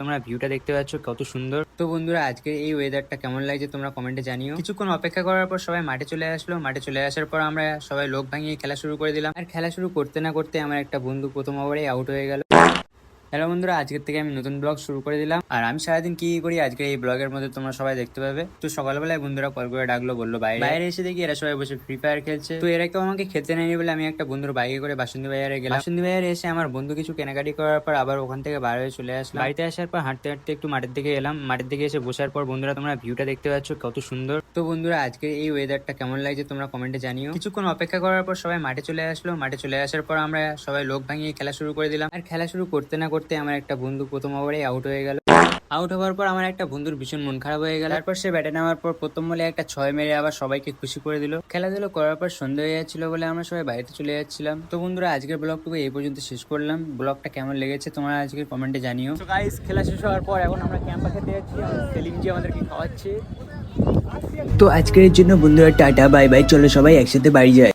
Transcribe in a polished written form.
তোমরা ভিউটা দেখতে পাচ্ছ কত সুন্দর। তো বন্ধুরা আজকে এই ওয়েদারটা কেমন লাগছে তোমরা কমেন্টে জানিও। কিছুক্ষণ অপেক্ষা করার পর সবাই মাঠে চলে আসলো। মাঠে চলে আসার পর আমরা সবাই লোক ভাঙিয়ে খেলা শুরু করে দিলাম। আর খেলা শুরু করতে না করতে আমার একটা বন্ধু প্রথম ওভারেই আউট হয়ে গেল। হ্যালো বন্ধুরা, আজকের থেকে আমি নতুন ব্লগ শুরু করে দিলাম। আর আমি সারাদিন কি করি আজকে এই ব্লগের মধ্যে তোমরা সবাই দেখতে পাবে। তো সকালবেলায় বন্ধুরা কল করে ডাকলো, বললো বাইরে এসে দেখি এরা সবাই বসে ফ্রি ফায়ার খেলছে। তো এরা কেউ আমাকে খেলতে নেয়নি বলে আমি একটা বন্ধুর বাইকে করে বাসন্তী বাজারে গেলাম। বাসন্তী বাজারে এসে আমার বন্ধু কিছু কেনাকাটি করার পর আবার ওখান থেকে বার হয়ে চলে আসলাম। বাড়িতে আসার পর হাঁটতে হাঁটতে একটু মাঠের দিকে এলাম। মাঠের দিকে এসে বসার পর বন্ধুরা তোমরা ভিউটা দেখতে পাচ্ছ কত সুন্দর। তো বন্ধুরা আজকে এই ওয়েদারটা কেমন লাগছে তোমরা কমেন্টে জানিও। কিছুক্ষণ অপেক্ষা করার পর সবাই মাঠে চলে আসলো। মাঠে চলে আসার পর আমরা সবাই লোক ভাঙিয়ে খেলা শুরু করে দিলাম। আর খেলা শুরু করতে না করতে আমার একটা বন্ধু প্রথম ওভারেই আউট হয়ে গেল। আউট হওয়ার পর আমার একটা বন্ধুর ভীষণ মন খারাপ হয়ে গেল। তারপর সে ব্যাটে নামার পর প্রথম বলে একটা 6 মেরে আবার সবাইকে খুশি করে দিল। খেলাধুলো করার পর সন্ধ্যা হয়ে যাচ্ছিল বলে আমরা সবাই বাড়িতে চলে যাচ্ছিলাম। তো বন্ধুরা আজকের ব্লগটুকু এই পর্যন্ত শেষ করলাম। ব্লগটা কেমন লেগেছে তোমরা আজকের কমেন্টে জানিও। তো গাইস খেলা শেষ হওয়ার পর এখন আমরা ক্যাম্পা খেতে যাচ্ছি। সেলিম জি আমাদেরকে খাওয়াচ্ছে। তো আজকের জন্য বন্ধুরা টাটা বাই বাই, চলো সবাই একসাথে বাড়ি যায়।